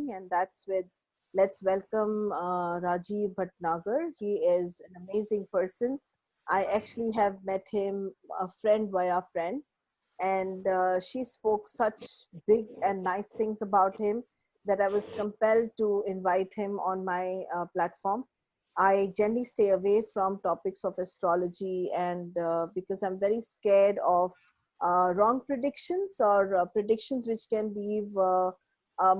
morning, and that's with let's welcome Rajiv Bhatnagar. He is an amazing person. I actually have met him, a friend via friend, and she spoke such big and nice things about him that I was compelled to invite him on my platform. I generally stay away from topics of astrology, and because I'm very scared of wrong predictions or predictions which can leave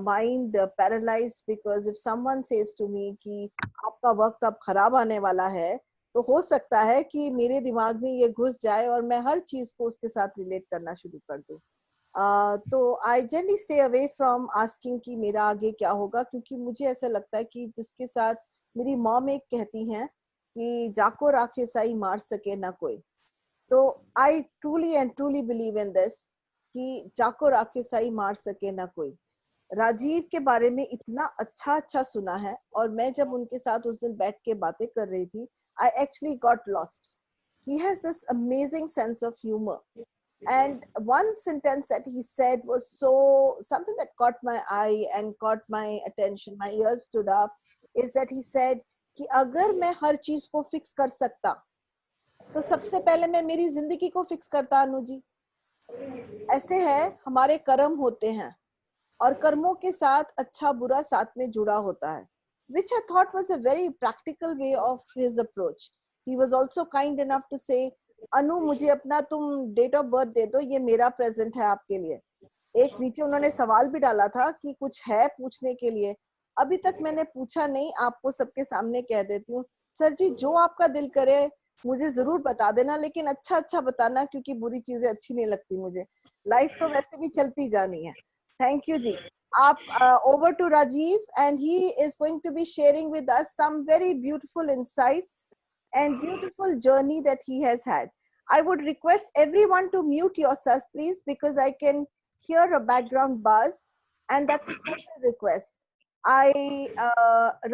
mind paralyzed. Because if someone says to me कि आपका वक्त अब खराब आने वाला है, तो हो सकता है कि मेरे दिमाग में ये घुस जाए और मैं हर चीज को उसके साथ रिलेट करना शुरू कर दूं। तो I generally stay away from asking कि मेरा आगे क्या होगा, क्योंकि मुझे ऐसा लगता है कि जिसके साथ मेरी मॉम एक कहती हैं कि जाको राखे साई मार सके ना कोई, तो I truly and truly believe in this कि जाको राखे साई मार सके ना कोई। राजीव के बारे में इतना अच्छा अच्छा सुना है, और मैं जब उनके साथ उस दिन बैठ के बातें कर रही थी, I actually got lost. He has this amazing sense of humor. And one sentence that he said was so something that caught my eye and caught my attention. My ears stood up. Is that he said कि अगर मैं हर चीज को fix कर सकता, तो सबसे पहले मैं मेरी जिंदगी को फिक्स करता। अनु जी, ऐसे है, हमारे कर्म होते हैं और कर्मों के साथ अच्छा बुरा साथ में जुड़ा होता है, which I thought was a very practical way of his approach. He was also kind enough to say, अनु मुझे अपना तुम डेट ऑफ बर्थ दे दो, ये मेरा प्रेजेंट है आपके लिए। एक नीचे उन्होंने सवाल भी डाला था कि कुछ है पूछने के लिए। अभी तक मैंने पूछा नहीं, आपको सबके सामने कह देती हूँ। सर जी, जो आपका दिल करे मुझे जरूर बता देना, लेकिन अच्छा अच्छा बताना, क्योंकि बुरी चीजें अच्छी नहीं लगती मुझे। लाइफ तो वैसे भी चलती जानी है। थैंक यू जी। Up over to Rajiv, and he is going to be sharing with us some very beautiful insights and beautiful journey that he has had. I would request everyone to mute yourself, please, because I can hear a background buzz, and that's a special request.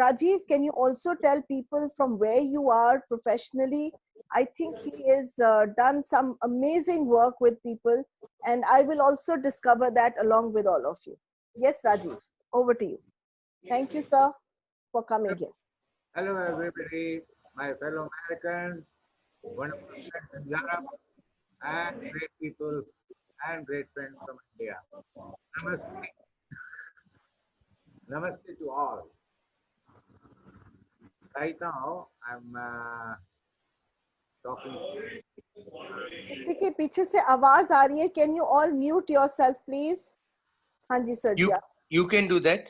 Rajiv, can you also tell people from where you are professionally? I think he has done some amazing work with people, and I will also discover that along with all of you. Yes, Rajiv, over to you. Thank you, sir, for coming here. Hello, everybody, my fellow Americans, wonderful friends in Europe, and great people and great friends from India. Namaste. Namaste to all. Right now, I'm talking. किसी के पीछे से आवाज आ रही है। Can you all mute yourself, please? हाँ जी sir जी। You can do that.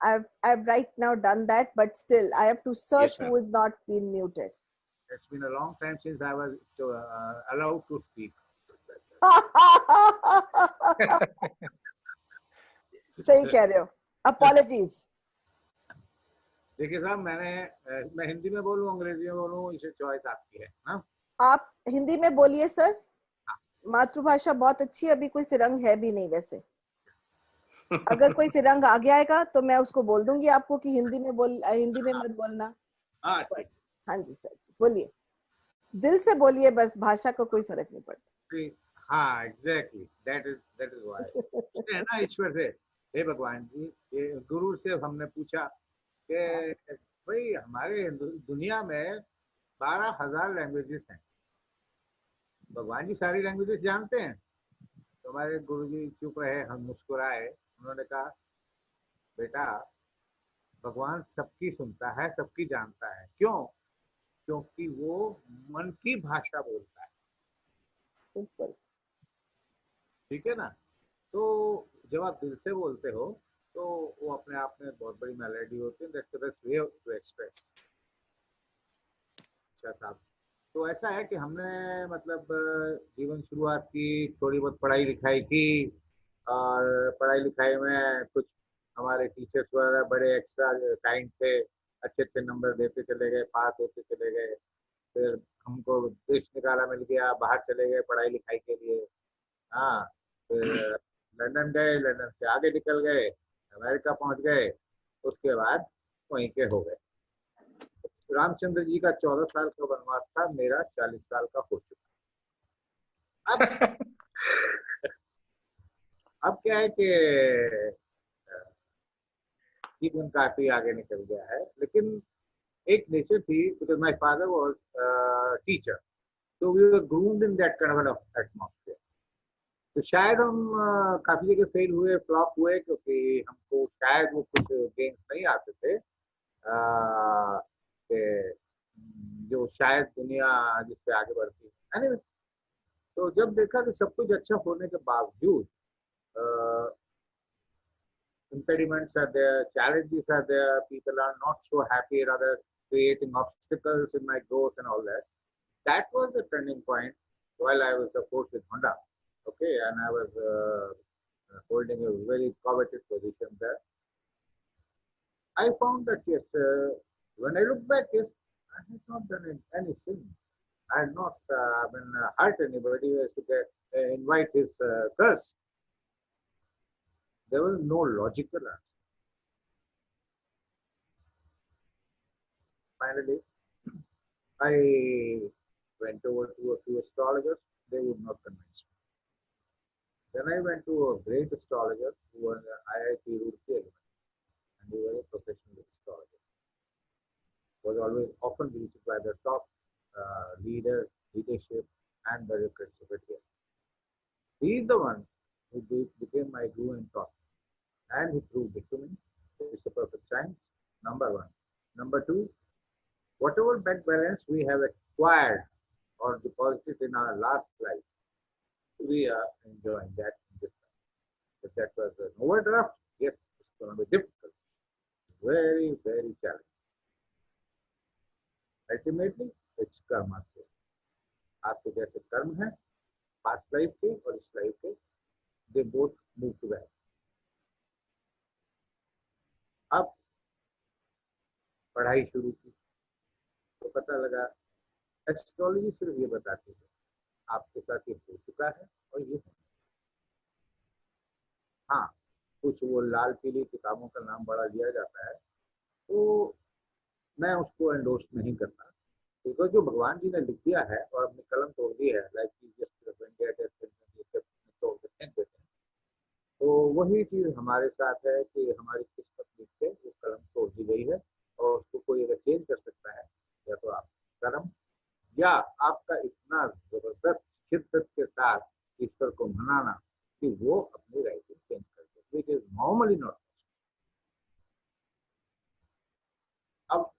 I've right now done that, but still I have to search Yes, who is not been muted. It's been a long time since I was allowed to speak. सही कह रहे हो। Apologies. देखिए साहब, मैं हिंदी में बोलूं, अंग्रेजी में बोलूं, इसे चॉइस आपकी है ना। आप हिंदी में बोलिए सर, मातृभाषा बहुत अच्छी है। अभी कोई फिरंग है भी नहीं वैसे। अगर कोई फिरंग आगे आएगा तो मैं उसको बोल दूंगी आपको कि हिंदी में मत बोलना। बस हाँ जी सर जी, बोलिए, दिल से बोलिए, बस भाषा का कोई फर्क नहीं पड़ता। हाँ, एग्जैक्टली, दैट इज व्हाई है ना। ईश्वर से, हे भगवान जी, ये गुरु से हमने पूछा कि भाई हमारे दुनिया में 12,000 लैंग्वेजेस हैं, भगवान जी सारी लैंग्वेजेस जानते हैं? तो हमारे गुरु जी चुप रहे, हम मुस्कुराए। उन्होंने कहा, बेटा भगवान सबकी सुनता है, सबकी जानता है। क्यों? क्योंकि वो मन की भाषा बोलता है। ठीक है ना। तो जब आप दिल से बोलते हो तो वो अपने आप में बहुत बड़ी मेलोडी होती है। That's the best way to express. अच्छा साहब, तो ऐसा है कि हमने मतलब जीवन शुरुआत की, थोड़ी बहुत पढ़ाई लिखाई की, और पढ़ाई लिखाई में कुछ हमारे टीचर्स वगैरह बड़े एक्स्ट्रा काइंड थे, अच्छे अच्छे नंबर देते चले गए, पास होते चले गए। फिर हमको देश निकाला मिल गया, बाहर चले गए पढ़ाई लिखाई के लिए। हाँ, फिर लंदन गए, लंदन से आगे निकल गए, अमेरिका पहुंच गए, उसके बाद वहीं के हो गए। रामचंद्र जी का 14 साल का वनवास था, मेरा 40 साल का हो चुका। अब क्या है कि जीवन काफी आगे निकल गया है, लेकिन एक नेचर थी, because my father was teacher, तो we were groomed in that kind of atmosphere. तो शायद हम काफी जगह फेल हुए, फ्लॉप हुए, क्योंकि हमको शायद वो कुछ गेम्स नहीं आते थे कि जो शायद दुनिया जिससे आगे बढ़ती है। anyway, तो जब देखा कि सब कुछ अच्छा होने के बावजूद impediments are there, challenges are there, people are not so happy, rather creating obstacles in my growth and all that. That was the turning point while I was, of course, with Honda. Okay, and I was holding a very coveted position there. I found that yes, when I look back, yes, I had not done any sin. I had not hurt anybody to get invite his curse. There was no logical answer. Finally, I went over to a few astrologers. They would not convince me. Then I went to a great astrologer who was IIT Roorkee, and he was a professional astrologer. Was always often visited by the top leaders, leadership, and bureaucrats of India. He is the one who became my guru and taught, and he proved it to me. It's a perfect science. Number one. Number two, whatever bank balance we have acquired or deposited in our last life, we are enjoying that in this life. If that was an overdraft, yes, it's going to be difficult, very, very challenging. Ultimately, it's karma. आपके जैसे कर्म है past life के और इस life के, they both move together. अब पढ़ाई शुरू की तो पता लगा एस्ट्रोलॉजी सिर्फ ये बताती है आपके साथ ये हो चुका है और ये होना। हाँ, कुछ वो लाल पीली किताबों का नाम बड़ा लिया जाता है, तो मैं उसको एंडोर्स नहीं करता, क्योंकि जो भगवान जी ने लिख दिया है और अपनी कलम तोड़ दी है, लाइक तो वही चीज हमारे साथ है कि हमारी किस्मत लिख के वो कलम तोड़ दी गई है, और उसको कोई अगर चेंज कर सकता है, या तो आप कर्म या आपका इतना जबरदस्त शिद्दत के साथ ईश्वर को मनाना कि वो अपनी राइटिंग चेंज कर दे, विच इज नॉर्मली नॉट। अब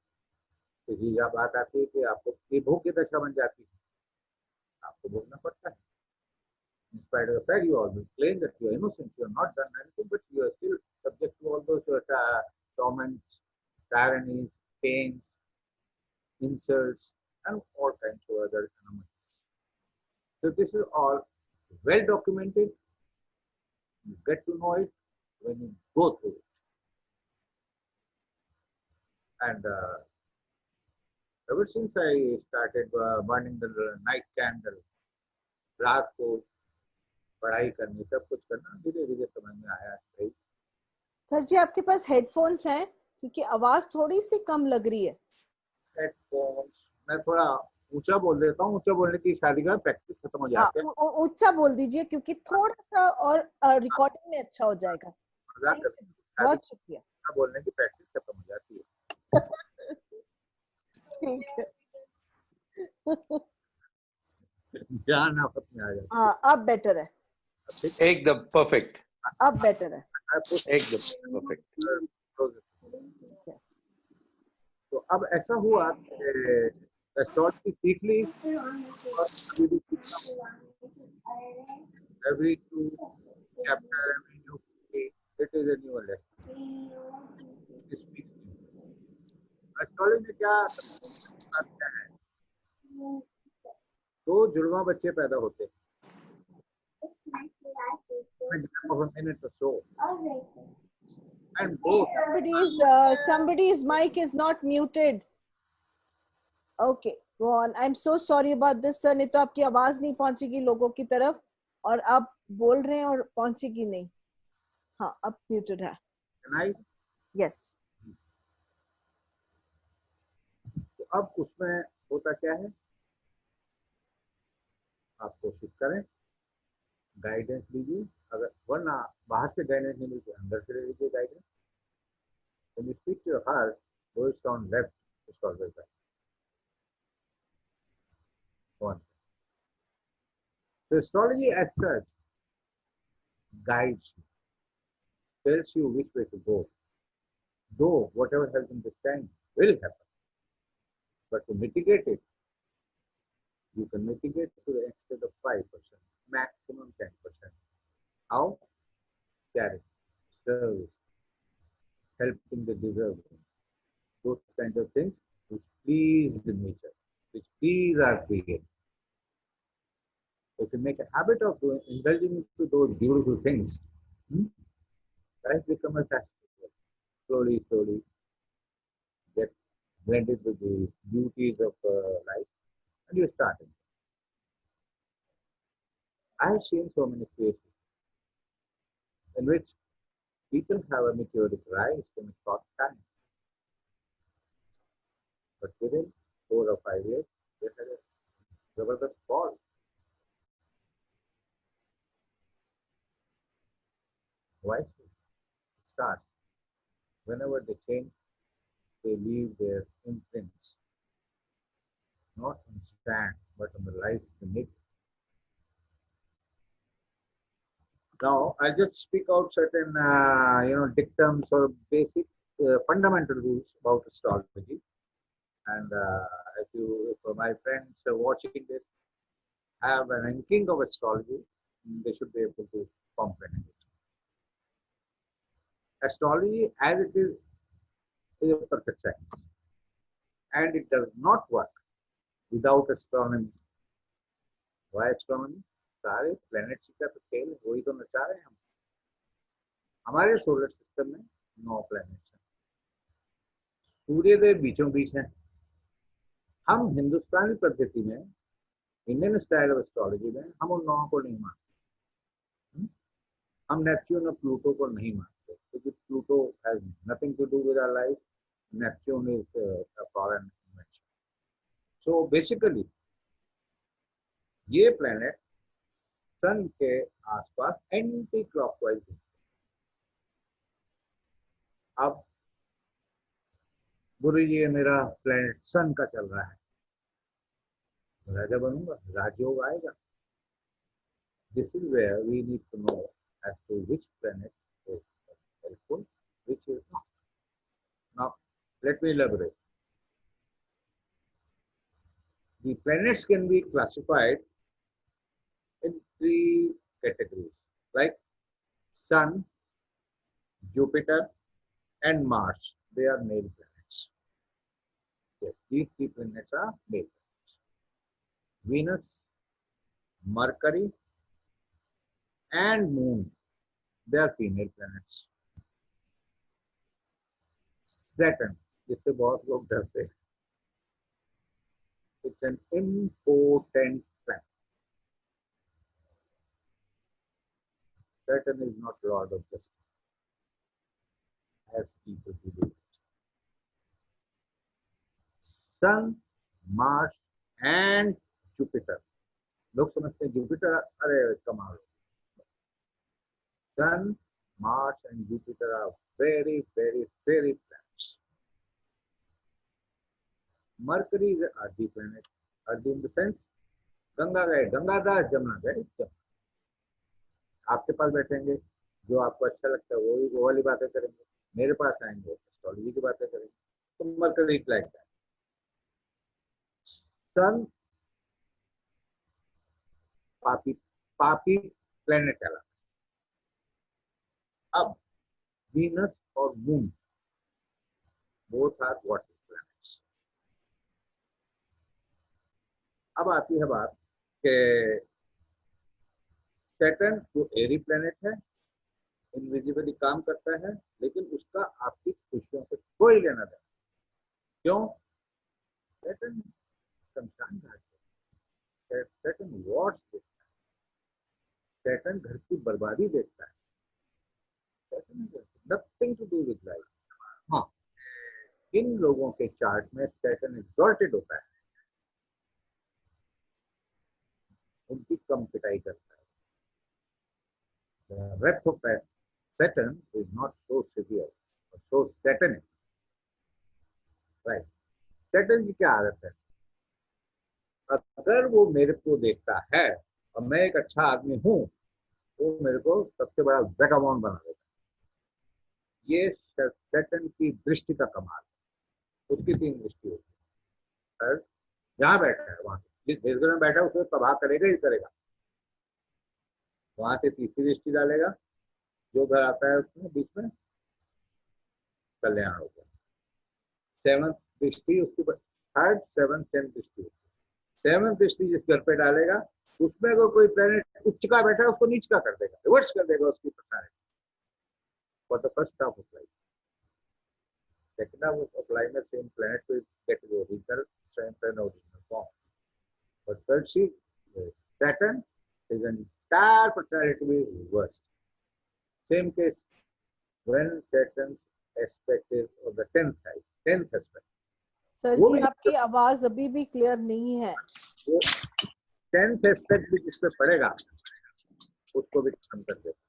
सीधी बात आती है कि आपको विभो की दशा बन जाती है, आपको बोलना पड़ता है। In spite of the fact you always claim that you are innocent, you have not done anything, but you are still subject to all those torments, tyrannies, pains, insults, and all kinds of other anomalies. So this is all well documented. You get to know it when you go through it. And ever since I started burning the night candle, रात को पढ़ाई करनी, सब कुछ करना, धीरे धीरे समझ में आया। सर जी आपके पास हेडफोन्स हैं, क्योंकि आवाज थोड़ी सी कम लग रही है। हेडफोन्स मैं थोड़ा ऊंचा बोल देता हूँ, ऊंचा बोलने की शादी का प्रैक्टिस खत्म हो जाती है। ऊंचा बोल दीजिए, क्योंकि थोड़ा सा और रिकॉर्डिंग में अच्छा हो जाएगा। बहुत शुक्रिया। बोलने की प्रैक्टिस खत्म हो जाती है। ठीक है। जान आफत में आ जाती है। हाँ, अब बेटर है, एकदम परफेक्ट, अब बेटर है, एकदम परफेक्ट। तो अब ऐसा हुआ एस्ट्रोलॉजी सीख ली, every two chapter, every new day, it is a new lesson. Astrology में क्या है, दो जुड़वा बच्चे पैदा होते हैं, and both somebody's mic is not muted. Okay, go on. I'm so sorry about this, sir. नहीं तो आपकी आवाज नहीं पहुंचेगी लोगों की तरफ, और आप बोल रहे हैं और पहुंचेगी नहीं। हाँ, अब muted है। Yes. तो अब उसमें होता क्या है, आप कोशिश करें, गाइडेंस लीजिए, अगर वरना बाहर से गाइडेंस नहीं मिलती, अंदर से ले लीजिए guidance, When you speak to your heart, words sound left is always right. One. So astrology as such guides you, tells you which way to go. Though whatever has been destined will happen. But to mitigate it, you can mitigate to the extent of 5%, maximum 10%. How? Charity, service, helping the deserving, those kinds of things which please the nature, which please our creator. If you make a habit of doing, indulging into those beautiful things, hmm, life becomes a festival. Slowly, slowly, get blended with the beauties of life, and you start it. I have seen so many cases in which people have a meteoric rise in a short time, but within 4 or 5 years, they had a Zabardast fall. Why? Starts. Whenever they change, they leave their imprints, not on sand, but on the life beneath. Now, I'll just speak out certain, dictums or basic fundamental rules about astrology. And if my friends are watching this, have an inkling of astrology, they should be able to comprehend it. Astrology, as it is a perfect science, and it does not work without astronomy. Why astronomy? सारे planets का तो खेल वही तो नचा रहे हैं हम. हमारे सोलर सिस्टम में 9 प्लैनेट्स हैं. सूर्यदेव बीचों बीच हैं. हम हिंदुस्तानी पद्धति में, इंडियन स्टाइल ऑफ एस्ट्रोलॉजी में, हम उन 9 को नहीं मानते. हम नेपच्यून और प्लूटो को नहीं मानते क्योंकि Pluto has nothing to do with our life. Neptune is a foreign invention. So basically ये प्लैनेट सन के आसपास एंटी क्लॉकवाइज. अब गुरु जी मेरा प्लैनेट सन का चल रहा है, राजा बनूंगा, राजयोग आएगा. This is where we need to know as to which planet is helpful, which is not. Now, let me elaborate. The planets can be classified in 3 categories, like Sun, Jupiter, and Mars. They are male planets. Yes, these 3 planets are male planets. Venus, Mercury, and Moon, they are female planets. Saturn, जिससे बहुत लोग डरते हैं. It's an impotent planet. Saturn is not Lord of Justice, as people believe. Sun, Mars, and Jupiter. लोग समझते हैं Jupiter अरे कमाल. Sun, Mars, and Jupiter are very, very, very planets. Mercury is an earthy planet. Earthy in the sense, Ganga गए गंगादास, जमुना गए जमुना. आपके पास बैठेंगे, जो आपको अच्छा लगता है वो वाली बातें करेंगे. मेरे पास आएंगे, एस्ट्रोलॉजी की बातें करेंगे. तो मरकरी लाइक दैट. सन पापी पापी प्लेनेट कहलाता है. अब वीनस और moon both are water planets. अब आती है बात कि सैटर्न जो एरी प्लैनेट है, इनविजिबली काम करता है, लेकिन उसका आपकी खुशियों से कोई लेना देना. क्यों? सैटर्न शमशान घाट है. सैटर्न वॉर्स देखता है. सैटर्न घर की बर्बादी देखता है. Nothing to do with life. हाँ, इन लोगों के चार्ट में सैटर्न एक्सॉल्टेड होता है, उनकी कम पिटाई करता है. The wrath of Saturn is not so severe तो सैटर्न है, राइट। सैटर्न की क्या आदत है, अगर वो मेरे को देखता है और मैं एक अच्छा आदमी हूँ, वो मेरे को सबसे बड़ा वेगाबॉन्ड बना देता है। ये सैटर्न की दृष्टि का कमाल है। उसकी 3 दृष्टि होती है, और जहाँ बैठा है वहां से, जिस देश में बैठा है उसको तबाह करेगा ही करेगा। वहां से तीसरी दृष्टि डालेगा, जो घर आता है उसमें बीच में कल्याण हो गया। सेवंथ दृष्टि उसकी, थर्ड सेवंथ टेंथ दृष्टि होती है। सेवंथ दृष्टि जिस घर पे डालेगा, उसमें अगर कोई प्लेनेट उच्च का बैठा है उसको नीच का कर देगा, रिवर्स कर देगा उसकी प्रकार for the first half of life. second half of life में same planet will get the original strength and original form. But third see, Saturn is an entire personality to be reversed. Same case when Saturn's aspect is of the 10th side, 10th aspect. Sir वो जी भी आपकी आवाज अभी भी clear नहीं है। वो 10th aspect भी जिस पे पड़ेगा उसको भी खत्म कर देगा।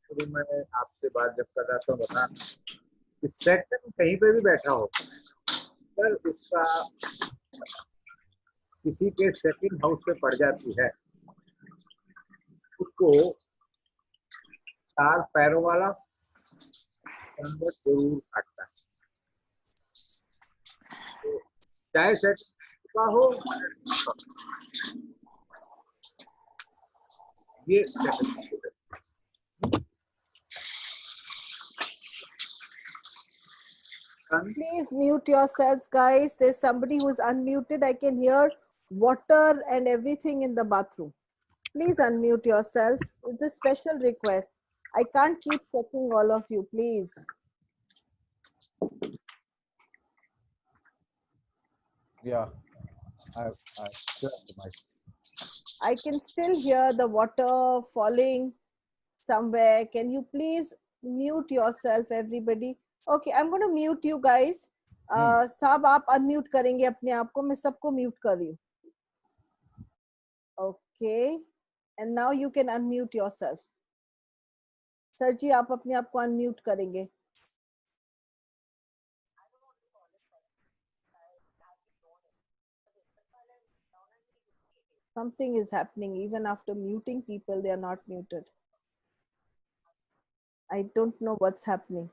शुरू में आपसे बात जब कर रहा था बता कि Saturn कहीं पे भी बैठा हो, पर उसका किसी के सेकंड हाउस पे पड़ जाती है, उसको 4 पैरों वाला जानवर जरूर काटता है। तो चाहे सेट का हो, ये Please mute yourselves, guys. There's somebody who's unmuted. I can hear water and everything in the bathroom. Please unmute yourself. It's a special request. I can't keep checking all of you, please. Yeah, I I can still hear the water falling somewhere. Can you please mute yourself, everybody? Okay, I'm going to mute you guys. साहब आप unmute करेंगे अपने आप को, मैं सबको mute कर रही हूँ. Okay, and now you can unmute yourself. Sir जी आप अपने आप को unmute करेंगे. Something is happening. Even after muting people, they are not muted. I don't know what's happening.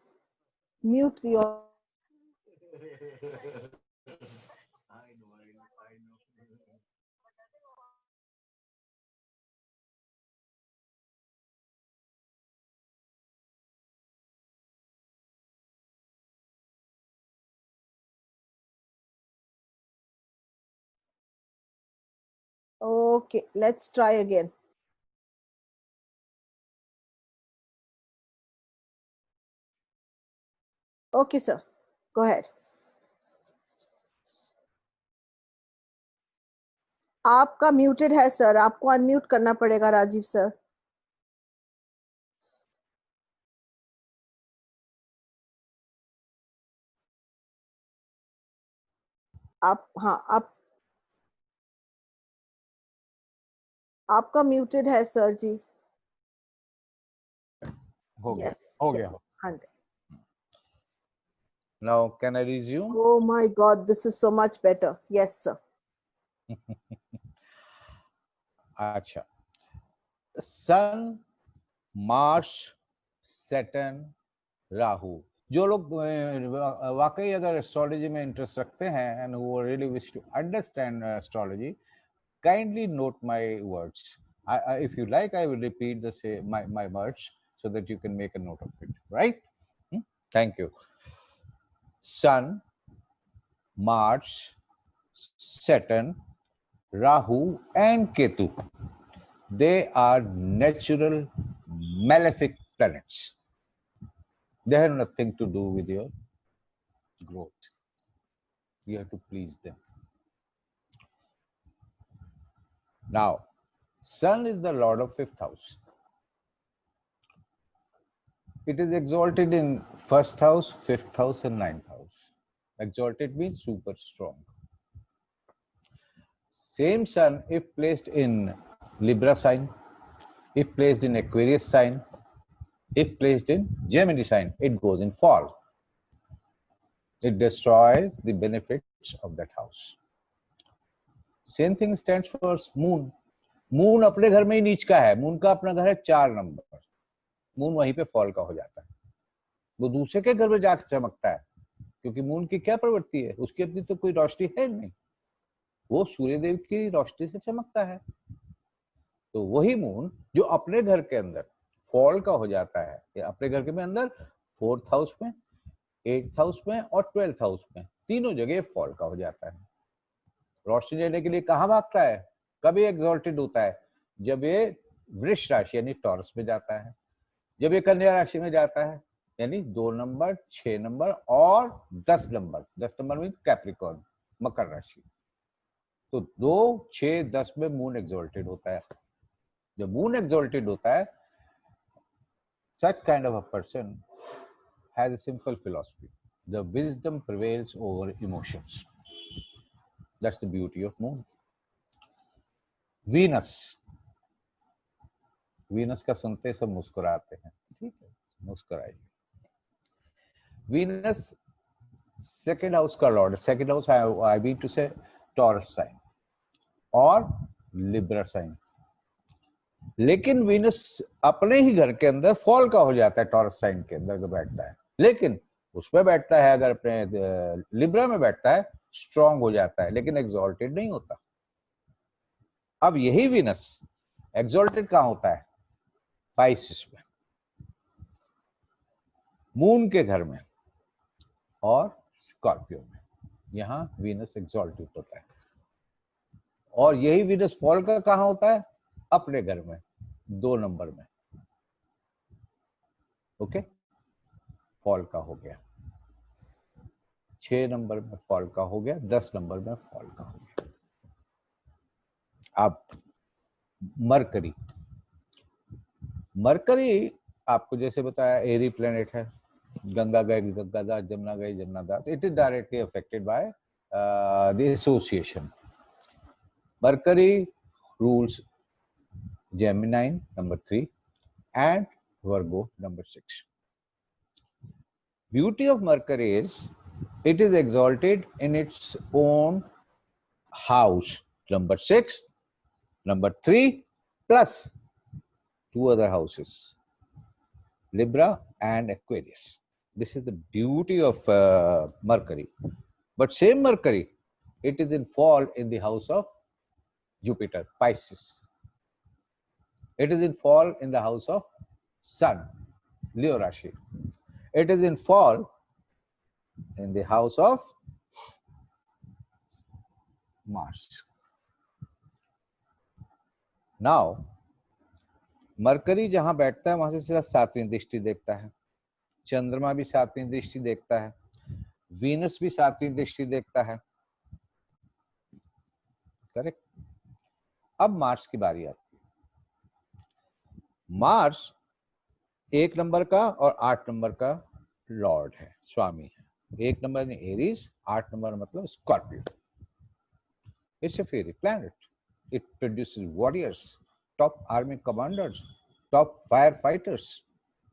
Mute your. I know. Okay, let's try again. Okay, sir. Go ahead. आपका muted है sir, आपको unmute करना पड़ेगा Rajiv sir. आप हाँ आपका muted है sir जी. हो गया. Yes. हो गया. हाँ जी. Now can I resume? Oh my God, this is so much better. Yes, sir. अच्छा. सन, मार्स, सैटर्न, राहु. जो लोग वाकई अगर एस्ट्रोलॉजी में इंटरेस्ट रखते हैं and who really wish to understand astrology, kindly note my words. If you like, I will repeat my words so that you can make a note of it. Right? Thank you. Sun, Mars, Saturn, Rahu, and Ketu. They are natural malefic planets. They have nothing to do with your growth. You have to please them. Now, Sun is the lord of 5th house. It is exalted in 1st house, 5th house, and 9th house. Exalted means super strong. Same Sun, if placed in Libra sign, if placed in Aquarius sign, If placed in Gemini sign, it goes in fall. It destroys the benefits of that house. Same thing stands for moon. Moon अपने घर में ही नीच का है, moon का अपना घर है 4 नंबर, मून वहीं पे फॉल का हो जाता है, वो दूसरे के घर में जाकर चमकता है, क्योंकि मून की क्या प्रवृत्ति है, उसकी अपनी तो कोई रोशनी है नहीं, वो सूर्य देव की रोशनी से चमकता है। तो वही मून जो अपने घर के अंदर फॉल का हो जाता है, या अपने घर के में अंदर 4th हाउस में, 8th हाउस में और 12th हाउस में, तीनों जगह फॉल का हो जाता है। रोशनी लेने के लिए कहाँ भागता है, कभी एग्जॉल्टेड होता है जब ये वृष राशि यानी टॉरस में जाता है, जब ये कन्या राशि में जाता है यानी 2 नंबर, 6 नंबर और 10 नंबर। 10 नंबर मीन कैप्रिकॉर्न, मकर राशि। तो 2, 6, 10 में मून एग्जॉल्टेड होता है। जब मून एग्जॉल्टेड होता है, such kind of a person has a simple philosophy. The wisdom prevails over emotions. That's the beauty of moon. Venus, Venus का सुनते सब मुस्कुराते हैं, ठीक है, मुस्कुराइए। वीनस सेकेंड हाउस का lord, second house I mean to say Taurus sign और लिब्रा साइन, लेकिन वीनस अपने ही घर के अंदर फॉल का हो जाता है, टॉरस साइन के अंदर बैठता है, लेकिन उसमें बैठता है, अगर अपने लिब्रा में बैठता है स्ट्रांग हो जाता है, लेकिन एग्जॉल्टेड नहीं होता। अब यही वीनस एग्जॉल्टेड कहां होता है, पाइसेस में, मून के घर में और स्कॉर्पियो में, यहां वीनस एग्जॉल्टेड होता है। और यही वीनस फॉल का कहां होता है, अपने घर में 2 नंबर में। ओके, फॉल का हो गया, 6 नंबर में फॉल का हो गया, 10 नंबर में फॉल का हो गया। अब मरकरी, मरकरी आपको जैसे बताया एरी प्लेनेट है, गंगा गए गंगादास, जमुना गई Jamunadas, it is directly affected by the association. Mercury rules Gemini number 3 and Virgo number 6. Beauty of Mercury is it is exalted in its own house, number 6, number 3 plus 2 other houses, Libra and Aquarius. This is the beauty of Mercury. But same Mercury, it is in fall in the house of Jupiter, Pisces. It is in fall in the house of Sun, Leo Rashi. It is in fall in the house of Mars. Now, mercury जहां बैठता है वहां से सिर्फ 7वीं दृष्टि देखता है, चंद्रमा भी 7वीं दृष्टि देखता है, वीनस भी 7वीं दृष्टि देखता है, करेक्ट। अब मार्स की बारी आती है। मार्स 1 नंबर का और 8 नंबर का लॉर्ड है, स्वामी है। 1 नंबर में एरीज, 8 नंबर मतलब Scorpio. It's a fiery planet, it produces warriors, top army commanders, top fire fighters,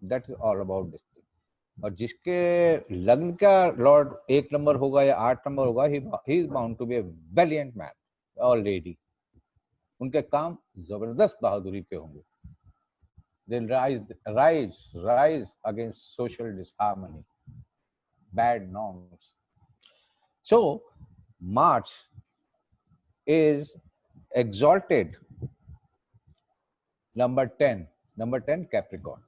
that is all about this thing. और जिसके लग्न का लॉर्ड 1 नंबर होगा या 8 नंबर होगा, he is bound to be a valiant man और lady. उनके काम जबरदस्त बहादुरी के होंगे। They'll rise against social disharmony, bad norms. So Mars is exalted number 10 Capricorn.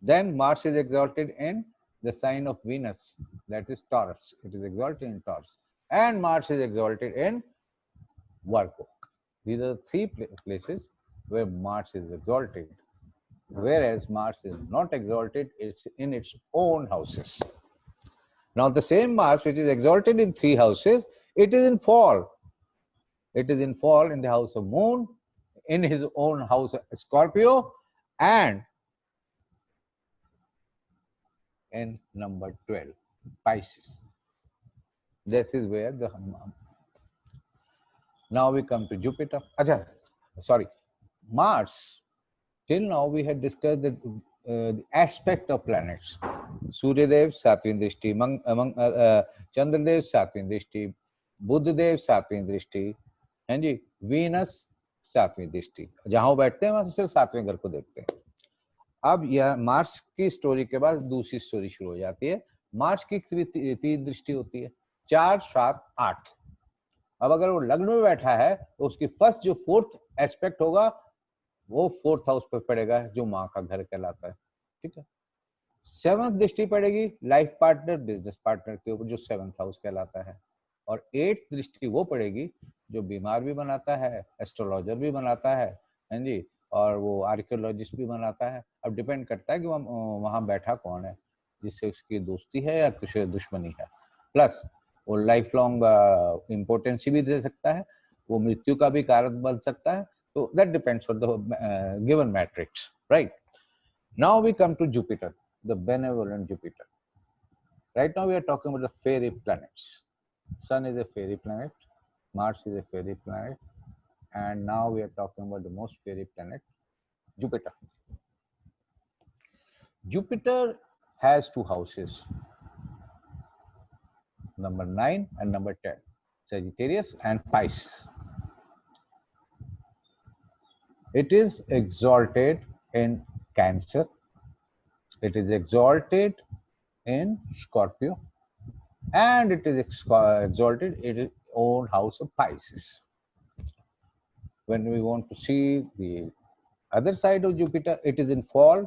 Then Mars is exalted in the sign of Venus, that is Taurus. It is exalted in Taurus, and Mars is exalted in Virgo. These are the 3 places where Mars is exalted. Whereas Mars is not exalted, it's in its own houses. Now the same Mars which is exalted in 3 houses, it is in fall. It is in fall in the house of Moon, in his own house Scorpio, and in number 12, Pisces. This is where the... Now we come to Jupiter. Mars. Till now we had discussed that aspect of planets, Suryadev सातवीं दृष्टि, चंद्रदेव सातवीं दृष्टि, बुधदेव सातवीं दृष्टि, है जी, Venus सातवीं दृष्टि, जहां वो बैठते हैं वहां से सिर्फ सातवें घर को देखते हैं। अब यह मार्स की स्टोरी के बाद दूसरी स्टोरी शुरू हो जाती है। मार्स की तीन दृष्टि होती है, 4, 7, 8। अब अगर वो लग्न में बैठा है तो उसकी फर्स्ट जो फोर्थ एस्पेक्ट होगा वो फोर्थ हाउस पर पड़ेगा, जो माँ का घर कहलाता है, ठीक है। 7th दृष्टि पड़ेगी लाइफ पार्टनर, बिजनेस पार्टनर के ऊपर, जो 7th हाउस कहलाता है। और 8th दृष्टि वो पड़ेगी जो बीमार भी बनाता है, एस्ट्रोलॉजर भी बनाता है जी, और वो आर्कियोलॉजिस्ट भी बनाता है। अब डिपेंड करता है कि वहां बैठा कौन है, जिससे उसकी दोस्ती है या कुछ दुश्मनी है। प्लस वो लाइफ लॉन्ग इम्पोर्टेंसी भी दे सकता है, वो मृत्यु का भी कारण बन सकता है। So that depends on the given matrix, right? Now we come to Jupiter, the benevolent Jupiter. Right now we are talking about the fairy planets. Sun is a fairy planet, Mars is a fairy planet, and now we are talking about the most fairy planet, Jupiter. Jupiter has two houses, number 9 and number 10, Sagittarius and Pisces. It is exalted in Cancer. It is exalted in Scorpio, and it is exalted in its own house of Pisces. When we want to see the other side of Jupiter, it is in fall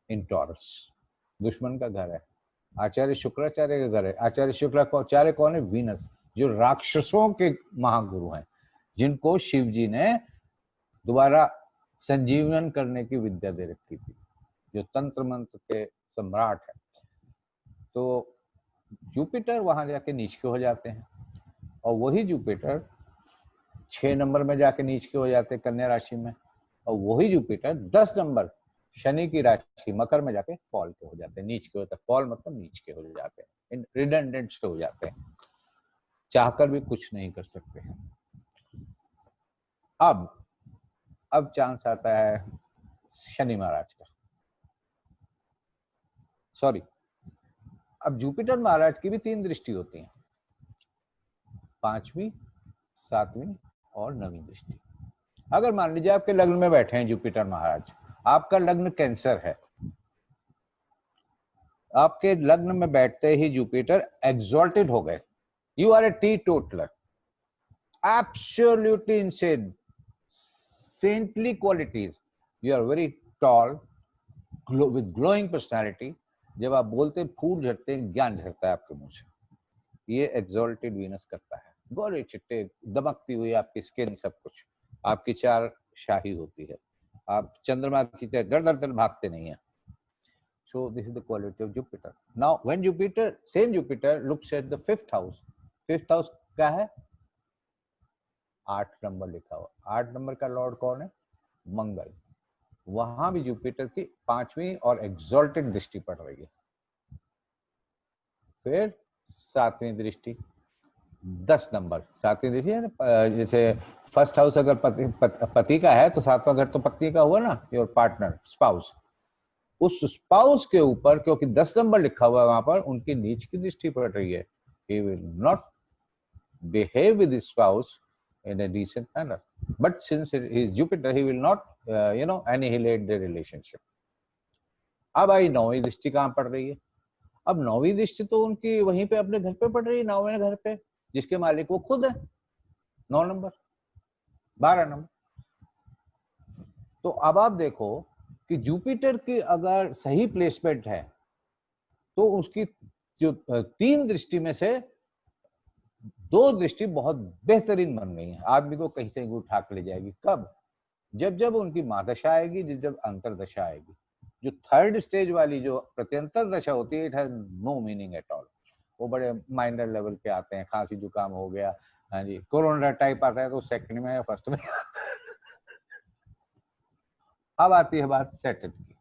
in Taurus. दुश्मन का घर है, आचार्य शुक्राचार्य का घर है। आचार्य शुक्राचार्य कौन है? Venus, जो राक्षसों के महागुरु हैं, जिनको शिव जी ने दोबारा संजीवन करने की विद्या दे रखी थी, जो तंत्र मंत्र के सम्राट है। तो जुपिटर वहां जाके नीच के हो जाते हैं, और वही जुपिटर 6 नंबर में जाके नीच के हो जाते हैं कन्या राशि में, और वही जुपिटर 10 नंबर शनि की राशि मकर में जाके फॉल के हो जाते हैं, नीच के होते हैं। फॉल मतलब नीच के हो जाते हैं, रिडंडेंट के हो जाते हैं, चाहकर भी कुछ नहीं कर सकते हैं। अब चांस आता है शनि महाराज का, सॉरी, अब जुपिटर महाराज की भी 3 दृष्टि होती हैं, 5वीं, 7वीं और 9वीं दृष्टि। अगर मान लीजिए आपके लग्न में बैठे हैं जुपिटर महाराज, आपका लग्न कैंसर है, आपके लग्न में बैठते ही जुपिटर एग्जॉल्टेड हो गए, you are a teetotaller, absolutely insane, saintly qualities, you are very tall, with glowing personality, जब आप बोलते फूल झड़ते हैं, ज्ञान झड़ता है आपके मुंह से, ये एक्सॉल्टेड वीनस करता है। गोरे चिट्टे दमकती हुई आपकी स्किन, सब कुछ, आपकी 4 शाही होती है, आप चंद्रमा की तरह दर भागते नहीं है। So this is the quality of Jupiter. Now when Jupiter, same Jupiter looks at the 5th house, 5th house क्या है? 8 नंबर लिखा हुआ, 8 नंबर का लॉर्ड कौन है? मंगल। वहां भी जुपिटर की 5वीं और एग्जॉल्टेड दृष्टि पड़ रही है। फिर 7वीं दृष्टि 10 नंबर, 7वीं दृष्टि है ना, जैसे फर्स्ट हाउस अगर पति का है तो 7वां घर तो पत्नी का हुआ ना, योर पार्टनर, स्पाउस। उस स्पाउस के ऊपर क्योंकि 10 नंबर लिखा हुआ है वहां पर, उनकी नीच की दृष्टि पड़ रही है। He will not behave with his spouse in a decent manner, but since he is Jupiter, he will not annihilate the relationship. अब आई 9वीं दृष्टि कहाँ पड़ रही है? अब 9वीं दृष्टि तो उनकी वहीं पे अपने घर पे पड़ रही है, 9वें घर पे, जिसके मालिक वो खुद है, 9 नंबर 12 नंबर। तो अब आप देखो कि जुपिटर की अगर सही प्लेसमेंट है तो उसकी जो 3 दृष्टि में से 2 दृष्टि बहुत बेहतरीन बन गई है, आदमी को कहीं से उठा के ले जाएगी। कब? जब उनकी महादशा आएगी, जब अंतरदशा आएगी। जो 3rd स्टेज वाली जो प्रत्यंतर दशा होती है, it has no meaning at all, वो बड़े माइनर लेवल पे आते हैं, खांसी जुकाम हो गया, हाँ जी, कोरोना टाइप आता है तो 2nd में या 1st में आता है। अब आती है बात Saturn की।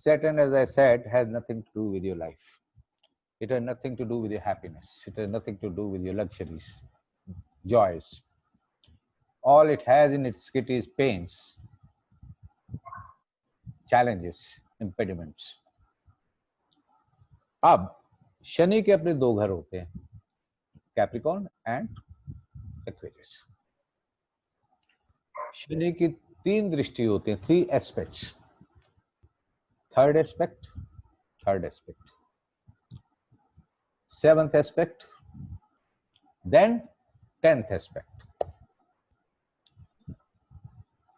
Saturn, as I said, has nothing to do with your life. It has nothing to do with your happiness. It has nothing to do with your luxuries, joys. All it has in its kit is pains. challenges, impediments. अब शनि के अपने दो घर होते हैं, Capricorn and Aquarius. Shani की तीन दृष्टि होती है, 3 aspects, third aspect, 7th aspect, then 10th aspect.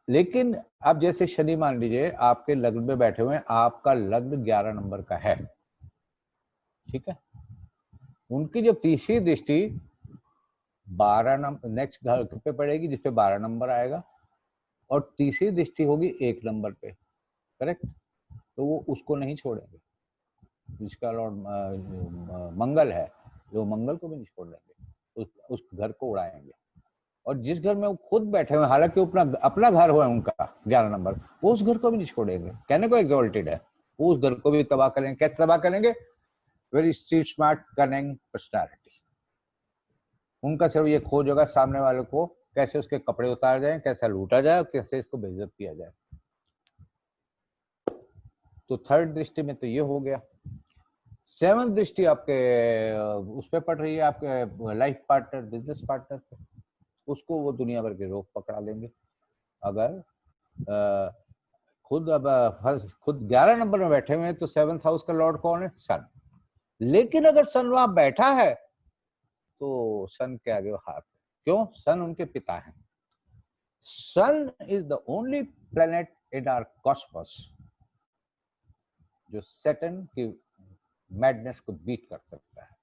लेकिन अब जैसे शनि मान लीजिए आपके लग्न में बैठे हुए हैं, आपका लग्न 11 नंबर का है, ठीक है, उनकी जो तीसरी दृष्टि 12 नंबर नेक्स्ट घर पे पड़ेगी जिसपे 12 नंबर आएगा, और तीसरी दृष्टि होगी 1 नंबर पे, करेक्ट। तो वो उसको नहीं छोड़ेंगे, जिसका लॉर्ड मंगल है, जो मंगल को भी नहीं छोड़ देंगे, उस घर को उड़ाएंगे। और जिस घर में वो खुद बैठे हुए, हालांकि अपना घर हुआ है उनका 11 नंबर, वो उस घर को भी नहीं छोड़ेंगे। कहने को एग्जॉल्टेड है, वो उस घर को भी तबाह करेंगे। कैसे तबाह करेंगे? Very street smart cunning personality. उनका सिर्फ ये खोज होगा सामने वाले को कैसे उसके कपड़े उतार जाए, कैसे लूटा जाए, और कैसे इसको बेइज्जत किया जाए। तो थर्ड दृष्टि में तो ये हो गया। 7th दृष्टि आपके उस पे पड़ रही है, आपके लाइफ पार्टनर, बिजनेस पार्टनर पे, उसको वो दुनिया भर के रोग पकड़ा देंगे। अगर खुद 11 नंबर में बैठे हुए हैं तो 7th हाउस का लॉर्ड कौन है? सन। लेकिन अगर सन वहां बैठा है तो सन के आगे हाथ, क्यों? सन उनके पिता हैं। Sun is the only planet in our cosmos जो सैटर्न की मैडनेस को बीट कर सकता है।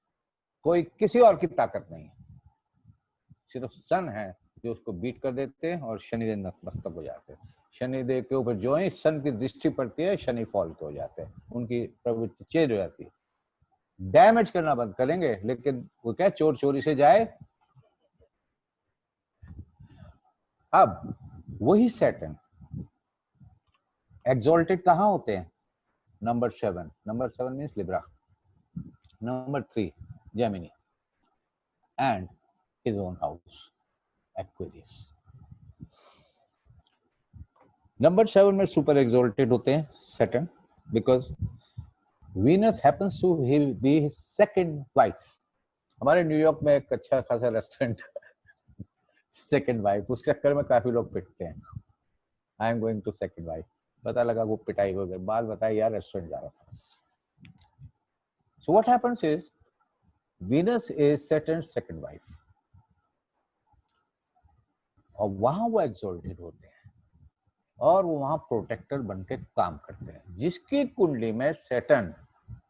कोई किसी और की ताकत नहीं है, सिर्फ सन है जो उसको बीट कर देते हैं, और शनिदेव नतमस्तक हो जाते हैं। शनिदेव के ऊपर जो ही सन की दृष्टि पड़ती है, शनि फॉल हो जाते हैं, उनकी प्रवृत्ति चेंज हो जाती है। डैमेज करना बंद करेंगे, लेकिन वो क्या, चोर चोरी से जाए। अब वही सैटर्न एक्सॉल्टेड कहां होते हैं? Number 7 means Libra, number 3 Gemini, and his own house Aquarius. Number 7 में सुपर एक्सॉल्टेड होते हैं Saturn, because Venus happens to be his second wife. हमारे न्यूयॉर्क में एक अच्छा खासा रेस्टोरेंट सेकंड वाइफ, उस चक्कर में काफी लोग पिटते हैं। I am going to second wife, पता लगा वो पिटाई हो गई, बाद बताया यार रेस्टोरेंट जा रहा था। So what happens is Venus is Saturn's second wife, और वहां वो एक्सॉल्टेड होते हैं, और वो वहां प्रोटेक्टर बन के काम करते हैं। जिसकी कुंडली में सैटर्न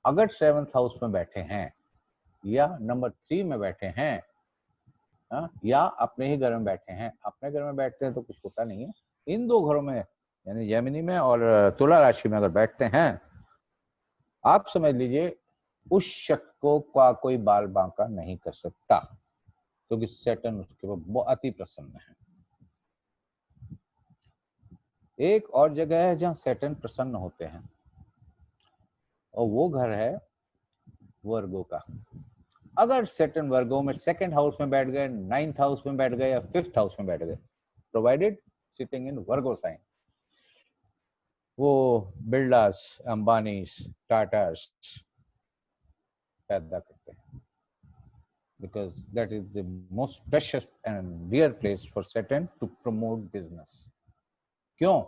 अगर 7th हाउस में बैठे हैं, या नंबर 3 में बैठे हैं, या अपने ही घर में बैठे हैं, अपने घर में बैठते हैं तो कुछ होता नहीं है, इन दो घरों में यानी जेमिनी में और तुला राशि में अगर बैठते हैं, आप समझ लीजिए उस शख्स को कोई बाल बांका नहीं कर सकता, क्योंकि सैटर्न उसके ऊपर अति प्रसन्न है। एक और जगह है जहां सैटर्न प्रसन्न होते हैं, और वो घर है वर्गो का। अगर सैटर्न वर्गो में 2nd हाउस में बैठ गए, 9th हाउस में बैठ गए, या 5th हाउस में बैठ गए, provided sitting in Virgo sign, वो बिरलास, अंबानीस, टाटास पैदा करते हैं, because that is the most precious and dear place for Saturn to promote business. क्यों?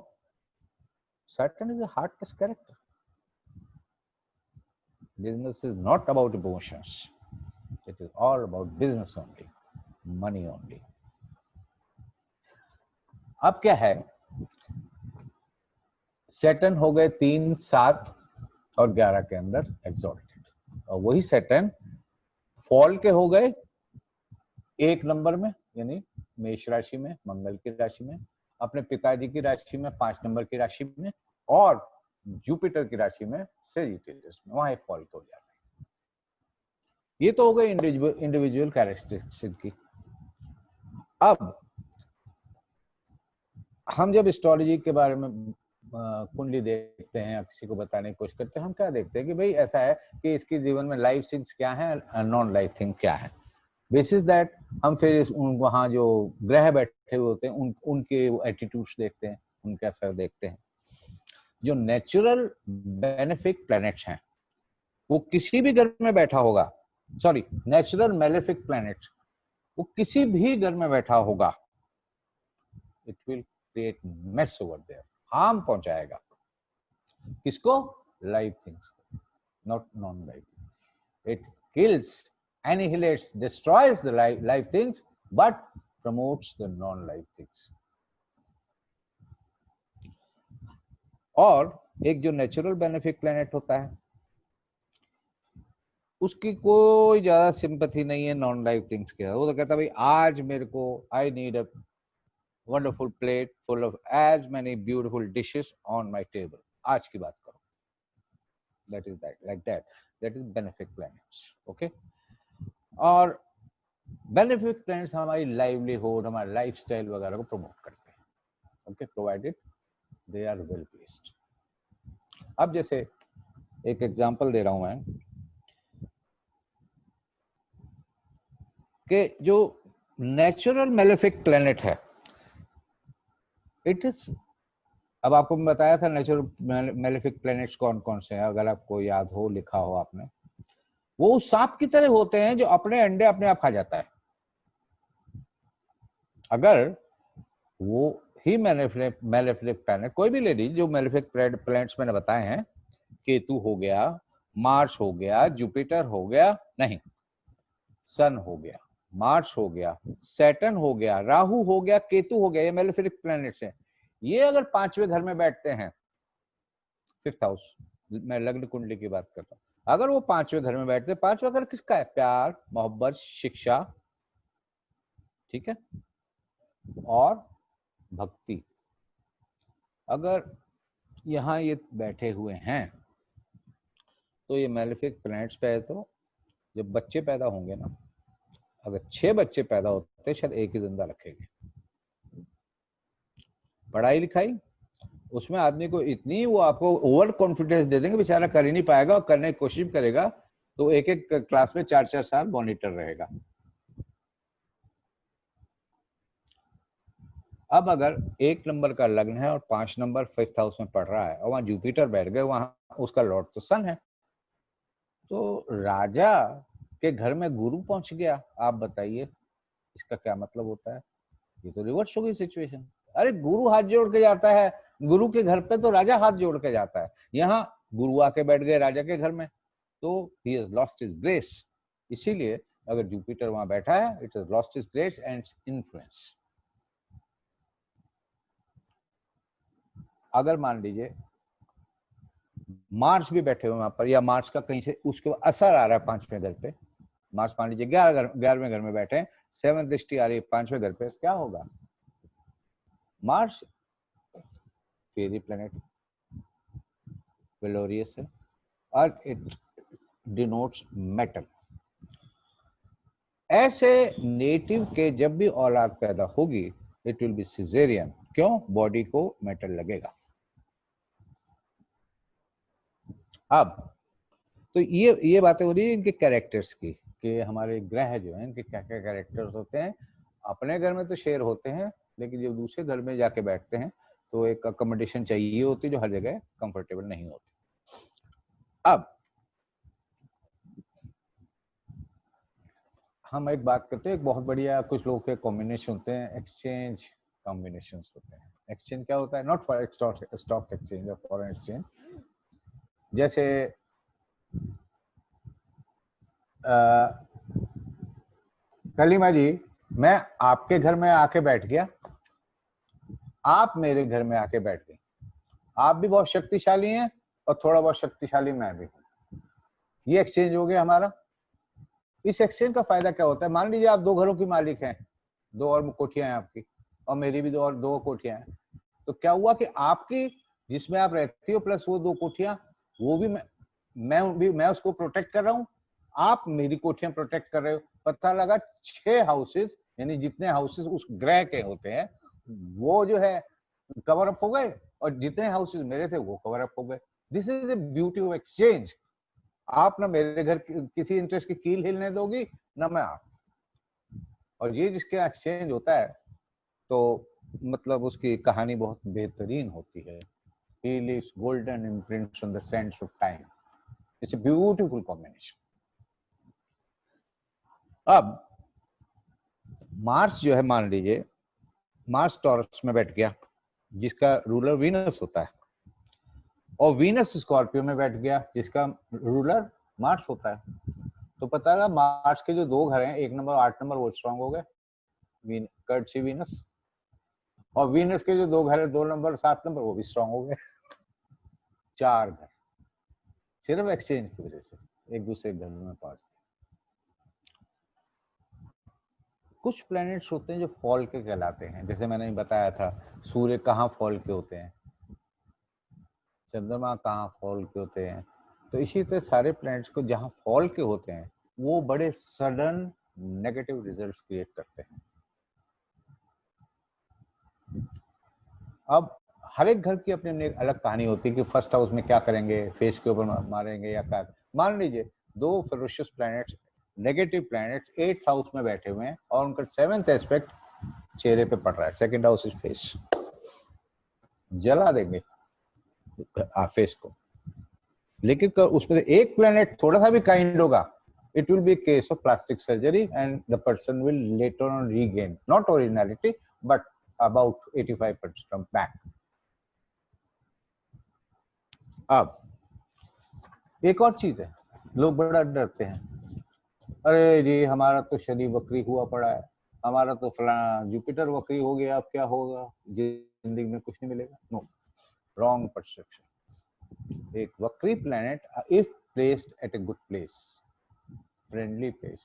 Saturn is a heartless character. Business is not about emotions. It is all about business only, money only. अब क्या है, Saturn हो गए 3, 7 और 11 के अंदर exalted, और वही सैटर्न फॉल के हो गए 1 नंबर में, यानी मेष राशि में, मंगल की राशि में, अपने पिताजी की राशि में 5 नंबर की राशि में, और जुपिटर की राशि में सेजिटेरियस में, वहां फॉल हो जाते हैं। ये तो हो गए इंडिविजुअल कैरेक्टरिस्टिक्स की। अब हम जब एस्ट्रोलॉजी के बारे में कुंडली देखते हैं, किसी को बताने की कोशिश करते हैं, हम क्या देखते हैं कि भाई ऐसा है कि इसके जीवन में लाइफ थिंग्स क्या है, नॉन लाइफ थिंग क्या है। बेसिस दैट हम फिर वहाँ जो ग्रह बैठे हुए होते हैं उनके एटीट्यूड्स देखते हैं, उनके असर देखते हैं। जो नेचुरल बेनिफिक प्लैनेट्स हैं वो किसी भी घर में बैठा होगा, सॉरी नेचुरल मेलेफिक प्लैनेट वो किसी भी घर में बैठा होगा, it will create mess over there, harm पहुंचाएगा। किसको? Live things, not non live. It kills, annihilates, destroys the live things but promotes the non live things। और एक जो नेचुरल बेनिफिक प्लैनेट होता है उसकी कोई ज्यादा सिंपैथी नहीं है नॉन लाइव थिंग्स के। वो तो कहता है भाई आज मेरे को I need a wonderful plate full of as many beautiful dishes on my table, आज की बात करो। That is like that is benefic planets. Okay, और बेनिफिक प्लैनेट्स हमारी लाइवलीहुड, हमारा लाइफस्टाइल वगैरह को प्रमोट करते हैं। Okay, provided they are well placed. अब जैसे एक एग्जांपल दे रहा हूं मैं कि जो नेचुरल मेलेफिक प्लैनेट है इट इज, अब आपको मैं बताया था नेचुरल मेलेफिक प्लैनेट्स कौन कौन से हैं, अगर आपको याद हो, लिखा हो आपने। वो उस सांप की तरह होते हैं जो अपने अंडे अपने आप खा जाता है। अगर वो ही मेलेफिक प्लैनेट, कोई भी ले लीजिए, जो मेलेफिक प्लैनेट्स मैंने बताए हैं, केतु हो गया, मार्स हो गया, जुपिटर हो गया, नहीं, सन हो गया, मार्स हो गया, सैटर्न हो गया, राहु हो गया, केतु हो गया, ये मेलेफिक प्लैनेट्स हैं। ये अगर पांचवें घर में बैठते हैं, फिफ्थ हाउस, मैं लग्न कुंडली की बात कर रहा हूं, अगर वो पांचवें घर में बैठते, पांचवा घर किसका है? प्यार, मोहब्बत, शिक्षा, ठीक है, और भक्ति। अगर यहां ये बैठे हुए हैं तो ये मेलेफिक प्लैनेट्स पे है। तो जब बच्चे पैदा होंगे ना, अगर 6 बच्चे पैदा होते शायद एक ही जिंदा रखेंगे। पढ़ाई लिखाई उसमें आदमी को इतनी, वो आपको ओवर कॉन्फिडेंस दे देंगे, बेचारा कर ही नहीं पाएगा, और करने की कोशिश करेगा तो एक एक क्लास में 4-4 साल मॉनिटर रहेगा। अब अगर 1 नंबर का लग्न है और 5 नंबर 5th हाउस में पढ़ रहा है और वहां जुपिटर बैठ गए, वहां उसका लॉर्ड तो सन है, तो राजा के घर में गुरु पहुंच गया। आप बताइए इसका क्या मतलब होता है? ये तो रिवर्स हो गई सिचुएशन। अरे गुरु हाथ जोड़ के जाता है, गुरु के घर पे तो राजा हाथ जोड़ के जाता है, यहाँ गुरु आके बैठ गए राजा के घर में, तो he has lost his grace. इसीलिए अगर जुपिटर वहां बैठा है, it has lost his grace and influence. अगर मान लीजिए मार्स भी बैठे हुए वहां पर, या मार्स का कहीं से उसके असर आ रहा है 5वें घर पे, मार्स मान लीजिए 11वें घर में बैठे हैं, 7th दृष्टि आ रही है 5वें घर पे, क्या होगा? मार्स फेरी प्लैनेट, वेलोरियस है, और इट डिनोट्स मेटल। ऐसे नेटिव के जब भी औलाद पैदा होगी, इट विल बी सिजेरियन। क्यों? बॉडी को मेटल लगेगा। अब तो ये बातें हो रही है इनके कैरेक्टर्स की, कि हमारे ग्रह जो हैं इनके क्या क्या कैरेक्टर्स होते हैं। अपने घर में तो शेर होते हैं, लेकिन जब दूसरे घर में जाके बैठते हैं तो एक अकोमोडेशन चाहिए होती है जो हर जगह कंफर्टेबल नहीं होती। अब हम एक बात करते हैं, एक बहुत बढ़िया कुछ लोग के कॉम्बिनेशन होते हैं, एक्सचेंज कॉम्बिनेशन होते हैं। एक्सचेंज क्या होता है? नॉट फॉर स्टॉक एक्सचेंज या फॉरेन एक्सचेंज। जैसे कलिमा जी, मैं आपके घर में आके बैठ गया, आप मेरे घर में आके बैठ गए, आप भी बहुत शक्तिशाली हैं और थोड़ा बहुत शक्तिशाली मैं भी हूं। ये एक्सचेंज हो गया हमारा। इस एक्सचेंज का फायदा क्या होता है? मान लीजिए आप 2 घरों की मालिक हैं, 2 और कोठियां हैं आपकी, और मेरी भी 2 कोठियां हैं। तो क्या हुआ कि आपकी जिसमें आप रहती हो प्लस वो 2 कोठियां, वो भी मैं उसको प्रोटेक्ट कर रहा हूँ, आप मेरी कोठियां प्रोटेक्ट कर रहे हो। पता लगा 6 हाउसेस, यानी जितने हाउसेस उस ग्रह के होते हैं वो जो है कवर अप हो गए, और जितने हाउसेस मेरे थे वो कवर अप हो गए। This is the beauty of exchange. आप ना मेरे घर किसी इंटरेस्ट की कील हिलने दोगी, ना मैं आप। और ये जिसके एक्सचेंज होता है तो मतलब उसकी कहानी बहुत बेहतरीन होती है। he leaves golden imprints on the sands of time. It's a beautiful combination. अब मार्स जो है, मान लीजिए मार्स टॉरस में बैठ गया, जिसका रूलर वीनस होता है, और वीनस स्कॉर्पियो में बैठ गया, जिसका रूलर मार्स होता है, तो पता है मार्स के जो दो घर हैं, 1 नंबर 8 नंबर, वो स्ट्रांग हो गए, कर्टसी वीनस, और वीनस के जो दो घर है 2 नंबर 7 नंबर, वो भी स्ट्रांग हो गए। 4 घर सिर्फ एक्सचेंज की वजह से एक दूसरे घर में पहुंच। कुछ प्लैनेट्स होते हैं जो फॉल के कहलाते हैं, जैसे मैंने बताया था सूर्य कहाँ फॉल के होते हैं, चंद्रमा कहाँ फॉल के होते हैं, तो इसी तरह सारे प्लैनेट्स को जहाँ फॉल के होते हैं वो बड़े सडन नेगेटिव रिजल्ट्स क्रिएट करते हैं। अब हर एक घर की अपनी अपनी अलग कहानी होती है कि फर्स्ट हाउस में क्या करेंगे, फेस के ऊपर मारेंगे या क्या। मान लीजिए 2 ferocious planets, negative planets 8th house में बैठे हुए हैं और उनका 7th एस्पेक्ट चेहरे पे पड़ रहा है, 2nd हाउस इज फेस, जला देंगे फेस को। लेकिन उसमें से एक प्लैनेट थोड़ा सा भी काइंड होगा, it will be a case of plastic surgery and the person will later on regain not originality but about 85% back. अब एक और चीज है, लोग बड़ा डरते हैं, अरे जी हमारा तो शनि वक्री हुआ पड़ा है, हमारा तो फलाना जुपिटर वक्री हो गया, अब क्या होगा, जिंदगी में कुछ नहीं मिलेगा। No, wrong perception. एक वक्री planet if placed at a good place, friendly place,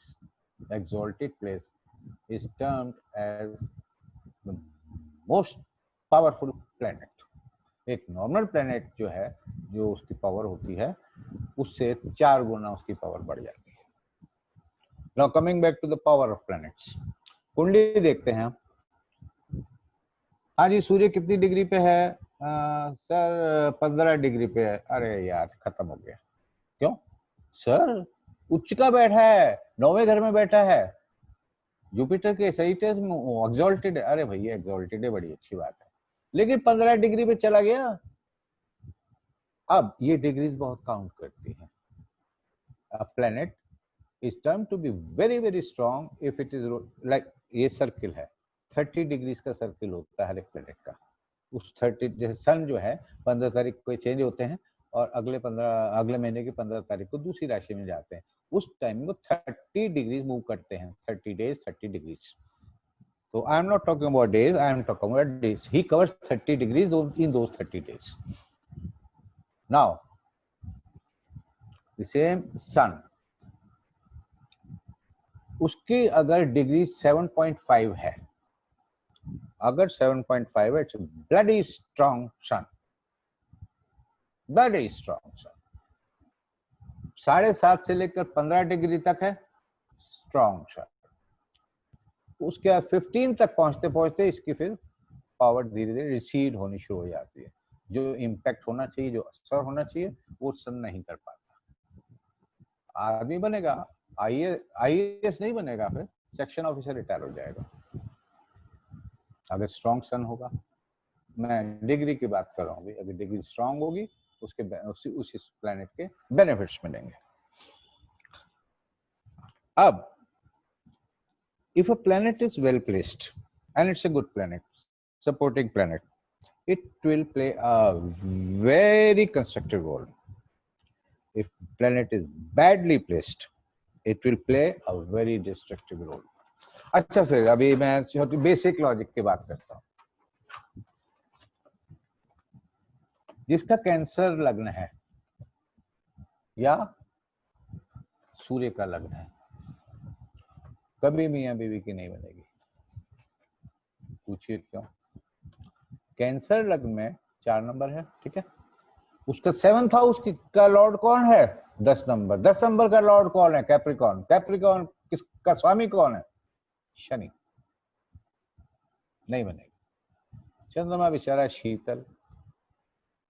exalted place, is termed as the most powerful planet. एक नॉर्मल प्लैनेट जो है, जो उसकी पावर होती है उससे 4 गुना उसकी पावर बढ़ जाती है। Now coming back to the power of planets, कुंडली देखते हैं। हाँ जी, सूर्य कितनी डिग्री पे है? सर 15 डिग्री पे है। अरे यार खत्म हो गया। क्यों सर? उच्च का बैठा है, 9वें घर में बैठा है, जुपिटर के सही टेस्ट में एग्जॉल्टेड है। अरे भैया एग्जॉल्टेड है, बड़ी अच्छी बात है, लेकिन 15 डिग्री पे चला गया। अब ये डिग्रीज बहुत काउंट करती हैं। A planet is term to be very very strong if it is like, ये सर्किल है, 30 डिग्रीज का सर्किल होता है हर एक प्लैनेट का। उस 30, जैसे सन जो है 15 तारीख को चेंज होते हैं और अगले महीने की 15 तारीख को दूसरी राशि में जाते हैं, उस टाइम को 30 डिग्रीज मूव करते हैं, 30 डेज 30 डिग्रीज। तो I am not talking about days, I am talking about days. He covers 30 degrees in those 30 days. Now the same sun, उसकी अगर डिग्री 7.5 है, अगर 7.5 है, it's bloody strong sun, bloody strong sun. 7.5 से लेकर 15 degree तक है स्ट्रॉन्ग सन। उसके बाद 15 तक पहुंचते पहुंचते इसकी फिर पावर धीरे धीरे रिसीड होनी शुरू हो जाती है। जो इम्पैक्ट होना चाहिए, जो असर होना चाहिए, वो सन नहीं कर पाता। आर्मी बनेगा, आईएएस नहीं बनेगा, फिर सेक्शन ऑफिसर रिटायर हो जाएगा अगर स्ट्रॉन्ग सन होगा। मैं डिग्री की बात कर रहा हूँ, अगर डिग्री स्ट्रॉन्ग होगी उसके उसी प्लैनेट के बेनिफिट्स मिलेंगे। अब if a planet is well placed and it's a good planet, supporting planet, it will play a very constructive role. If planet is badly placed, it will play a very destructive role. अच्छा, फिर अभी मैं छोटी basic logic की बात करता हूँ। जिसका कैंसर लग्न है या सूर्य का लग्न है, कभी मियां बीवी की नहीं बनेगी। पूछिए क्यों? कैंसर लग्न में 4 नंबर है, ठीक है, उसका 7th हाउस का लॉर्ड कौन है? 10 नंबर। 10 नंबर का लॉर्ड कौन है? कैप्रिकॉर्न। कैप्रिकॉर्न किसका स्वामी कौन है? शनि। नहीं बनेगी। चंद्रमा बेचारा शीतल,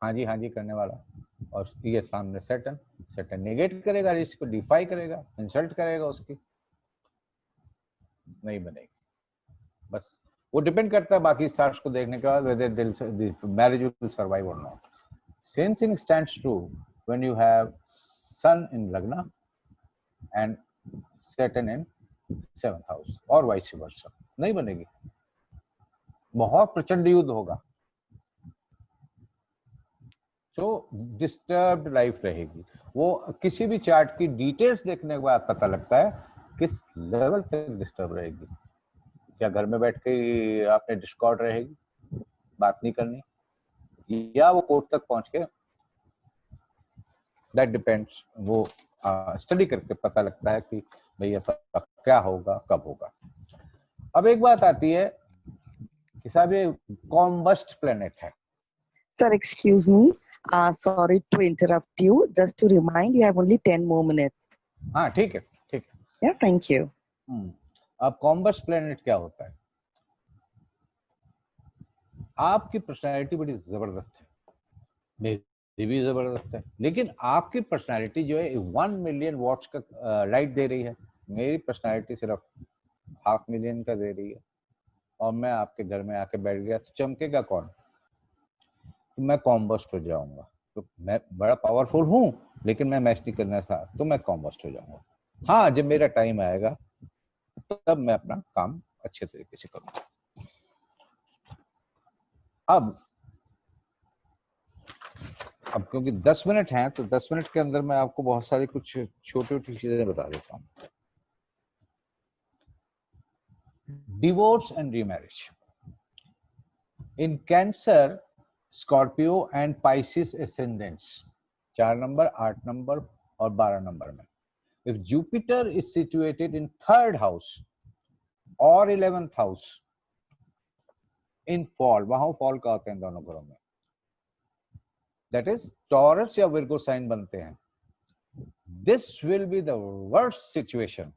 हाँ जी करने वाला, और ये सामने सैटर्न। सैटर्न नेगेट करेगा, इसको डिफाई करेगा, इंसल्ट करेगा उसकी, नहीं बनेगी। बस वो डिपेंड करता है बाकी स्टार्स को देखने के बाद वेदर मैरिज विल सर्वाइव और not. Same thing stands true when you have Sun in Lagna and Saturn in 7th house और vice versa. नहीं बनेगी, बहुत प्रचंड युद्ध होगा. तो डिस्टर्ब्ड लाइफ रहेगी. वो किसी भी चार्ट की डिटेल्स देखने के बाद पता लगता है किस लेवल तक डिस्टर्ब रहेगी. क्या घर में बैठ के आपने डिस्कॉर्ड रहेगी, बात नहीं करनी, या वो कोर्ट तक पहुंच के, दैट डिपेंड्स. वो स्टडी करके पता लगता है कि भाई ऐसा क्या होगा, कब होगा. अब एक बात आती है कि साहब ये कॉम्बस्ट प्लेनेट है. Sir, excuse me. Sorry to interrupt you. Just to remind you, have only 10 more minutes. हाँ ठीक है, ठीक है. Yeah, thank you. अब कॉम्बस्ट प्लेनेट क्या होता है? आपकी पर्सनालिटी बड़ी जबरदस्त है, मेरी भी जबरदस्त है, लेकिन आपकी पर्सनालिटी जो है 1 मिलियन वॉट्स का लाइट दे रही है, मेरी पर्सनालिटी सिर्फ 500,000 मिलियन का दे रही है. और मैं आपके घर में आके बैठ गया तो चमकेगा कौन? तो मैं कॉम्बस्ट हो जाऊंगा. तो मैं बड़ा पावरफुल हूं, लेकिन मैं मैच नहीं करना था, तो मैं कॉम्बस्ट हो जाऊंगा. हाँ, जब मेरा टाइम आएगा तब मैं अपना काम अच्छे तरीके से करूंगा. अब क्योंकि 10 मिनट हैं, तो 10 मिनट के अंदर मैं आपको बहुत सारी कुछ छोटी छोटी चीजें बता देता हूँ. Divorce and remarriage in Cancer, Scorpio and Pisces ascendants 4 number, 8 number और 12 नंबर में. If Jupiter is situated in 3rd house और 11th हाउस इन फॉल, वहां फॉल का होते हैं दोनों घरों में, दैट इज टॉरस या विर्गो साइन बनते हैं. This will be the worst situation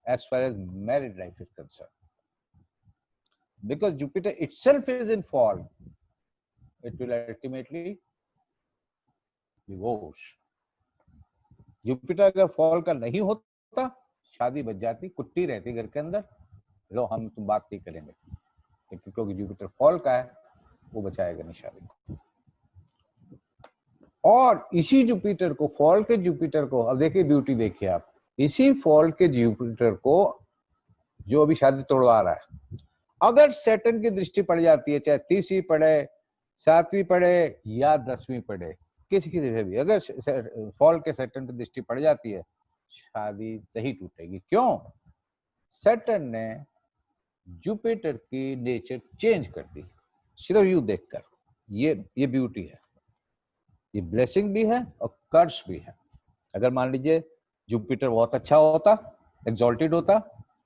as far as married life is concerned, because Jupiter itself is in fall. It will ultimately divorce. Jupiter अगर फॉल का नहीं होता, शादी बच जाती, कुट्टी रहती घर के अंदर, लो हम तुम बात नहीं करेंगे, क्योंकि जुपिटर फॉल का है, वो बचाएगा नहीं शादी को. और इसी जुपिटर को, फॉल के जुपिटर को, अब देखिए ब्यूटी देखिए आप, इसी फॉल के जुपिटर को जो अभी शादी तोड़वा रहा है, अगर सैटर्न की दृष्टि पड़ जाती है, चाहे 30वीं पड़े, 7वीं पड़े या 10वीं पड़े, किसी से भी अगर फॉल के सैटर्न की दृष्टि पड़ जाती है, शादी नहीं टूटेगी. क्यों? सैटर्न ने जुपिटर की नेचर चेंज कर दी, सिर्फ यू देखकर. ये ब्यूटी है, ये ब्लेसिंग भी है और कर्स भी है. अगर मान लीजिए जुपिटर बहुत अच्छा होता, एक्सॉल्टेड होता,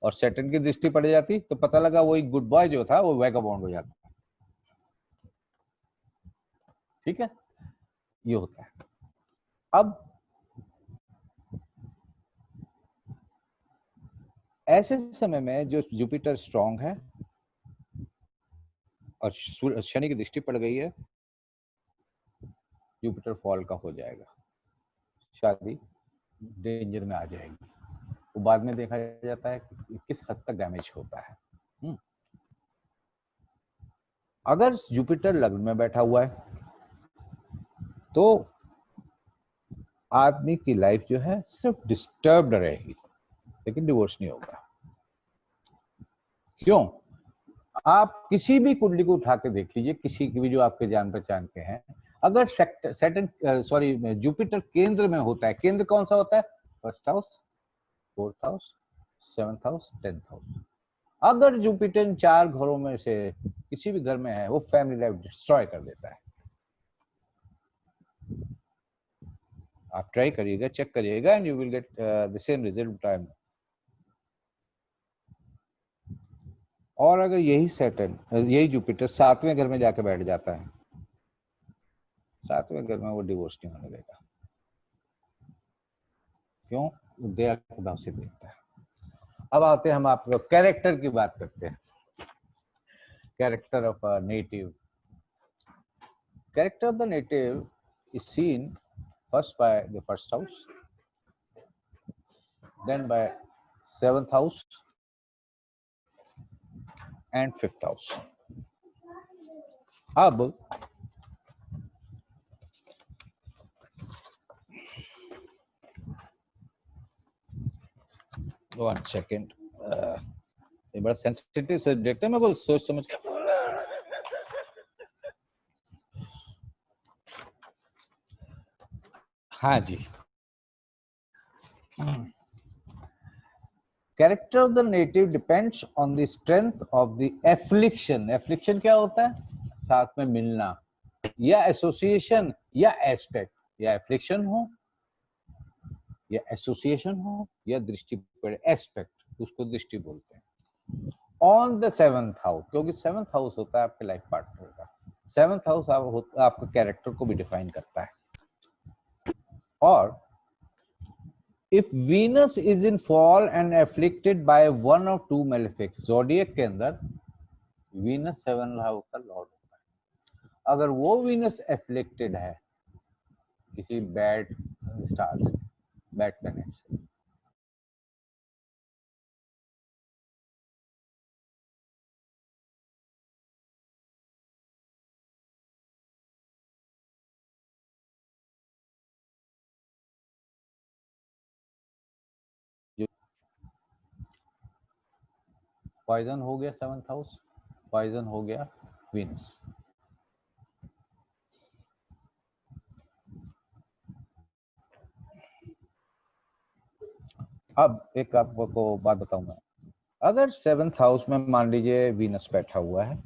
और सैटर्न की दृष्टि पड़ जाती, तो पता लगा वो एक गुड बॉय जो था वो वैगाबॉन्ड हो जाता. ठीक है, ये होता है. अब ऐसे समय में जो जुपिटर स्ट्रांग है और शनि की दृष्टि पड़ गई है, जुपिटर फॉल का हो जाएगा, शादी डेंजर में आ जाएगी. वो बाद में देखा जाता है कि किस हद तक डैमेज होता है. अगर जुपिटर लग्न में बैठा हुआ है तो आदमी की लाइफ जो है सिर्फ डिस्टर्ब्ड रहेगी, लेकिन डिवोर्स नहीं होगा. क्यों? आप किसी भी कुंडली को उठा के देख लीजिए, किसी की भी जो आपके जान पहचान के हैं, अगर जुपिटर केंद्र में होता है, केंद्र कौन सा होता है? 1st house, 4th house, 7th house, 10th house. अगर जुपिटर इन 4 घरों में से किसी भी घर में है, वो फैमिली लाइफ डिस्ट्रॉय कर देता है. आप ट्राई करिएगा, चेक करिएगा, and you will get the same result time. और अगर यही सैटर्न, यही जुपिटर 7वें घर में जाके बैठ जाता है, 7वें घर में वो डिवोर्स नहीं होने देगा. क्यों? दया के भाव से देखता है. अब आते हैं हम आपको कैरेक्टर की बात करते हैं. Character of a native. Character of the native is seen first by the 1st house, then by 7th house and 5th house. अब 1 सेकंड, ये बड़ा सेंसिटिव सब्जेक्ट है, मेरे को सोच समझ के बोलना है। हाँ जी, character of the native depends on the strength of the affliction. Affliction क्या होता है? साथ में मिलना, या एसोसिएशन या एस्पेक्ट, या एफ्लिक्शन हो या एसोसिएशन हो या दृष्टि पड़े, एस्पेक्ट उसको दृष्टि बोलते हैं। ऑन द 7th हाउस, क्योंकि 7th हाउस होता है आपके लाइफ पार्टनर का। 7th हाउस आपका कैरेक्टर को भी डिफाइन करता है। और if Venus is in fall and afflicted by one और टू मेलेफिक्स, ज़ोडिएक के अंदर वीनस 7th हाउस का लॉर्ड होता है। अगर वो वीनस एफ्लिक्टेड है किसी बैड स्टार से, बैड प्लैनेट से, पॉइजन हो गया 7th हाउस, पॉइजन हो गया वीनस। अब एक आपको बात बताऊं मैं, अगर 7th हाउस में मान लीजिए वीनस बैठा हुआ है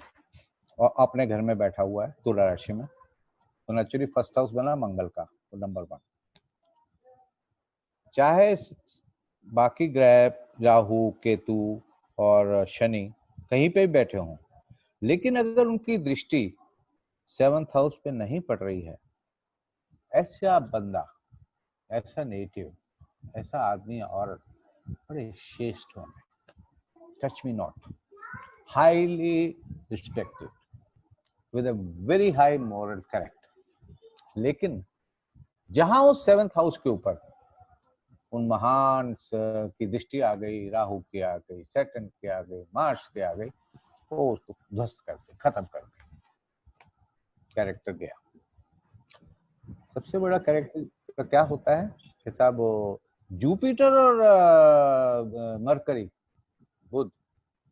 और अपने घर में बैठा हुआ है तुला राशि में, तो नेचुरली 1st हाउस बना मंगल का, तो नंबर 1। चाहे बाकी ग्रह राहु केतु और शनि कहीं पे भी बैठे हों, लेकिन अगर उनकी दृष्टि 7th हाउस पे नहीं पड़ रही है, ऐसा बंदा, ऐसा नेटिव, ऐसा आदमी और बड़े श्रेष्ठ होंगे, touch me not, highly respected with a very high moral correct. लेकिन जहां उस 7th हाउस के ऊपर उन महान की दृष्टि आ गई, राहु की आ गई, सैटर्न की आ गई, मार्स की आ गई, वो उसको ध्वस्त कर दे, खत्म कर दे, कैरेक्टर गया। सबसे बड़ा कैरेक्टर का क्या होता है कि साहब, जुपिटर और मरकरी, बुध,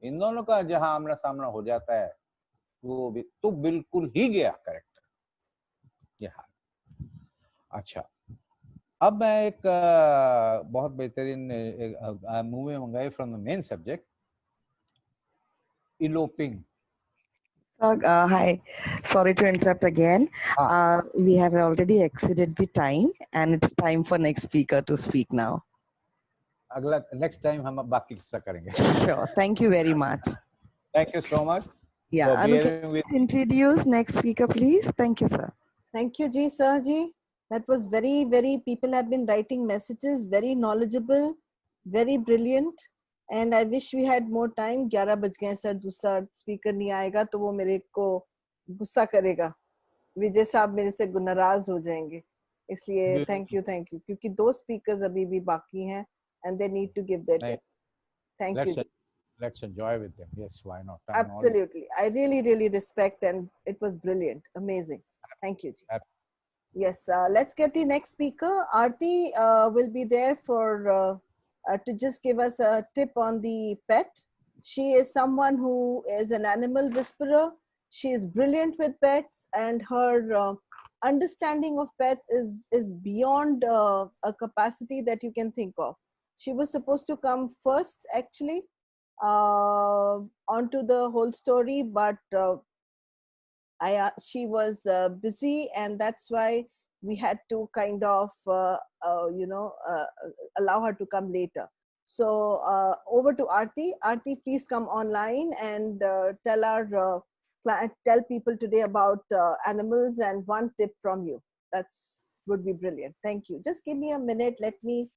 इन दोनों का जहां आमना सामना हो जाता है, वो भी तो बिल्कुल ही गया कैरेक्टर। यहाँ अच्छा, अब मैं एक बहुत बेहतरीन मूवी मंगाई from the main subject, eloping. Hi, sorry to interrupt again. We have already exceeded the time and it's time for next speaker to speak now. अगला नेक्स्ट टाइम हम बाकी किस्सा करेंगे। Sure, thank you very much. Thank you so much. Yeah, for Anu, bearing can with you introduce next speaker, please? Thank you, sir. Thank you, Ji, sir, Ji. That was very, very, people have been writing messages, very knowledgeable, very brilliant. And I wish we had more time. 11 बज गए sir, दूसरा speaker नहीं आएगा तो वो मेरे को गुस्सा करेगा, विजय साहब मेरे से नाराज हो जाएंगे, इसलिए थैंक यू क्योंकि 2 स्पीकर्स अभी भी बाकी हैं and they need to give their tip. Thank you. Let's enjoy with them. Yes, why not? Absolutely. I really, really respect, and it was brilliant, amazing. Thank you, Ji. Yes, let's get the next speaker. Aarti will be there for to just give us a tip on the pet. She is someone who is an animal whisperer. She is brilliant with pets, and her understanding of pets is beyond a capacity that you can think of. She was supposed to come first, actually, onto the whole story, but she was busy, and that's why we had to kind of allow her to come later. So over to Aarti. Aarti, please come online and tell people today about animals and one tip from you. That's would be brilliant. Thank you. Just give me a minute. Let me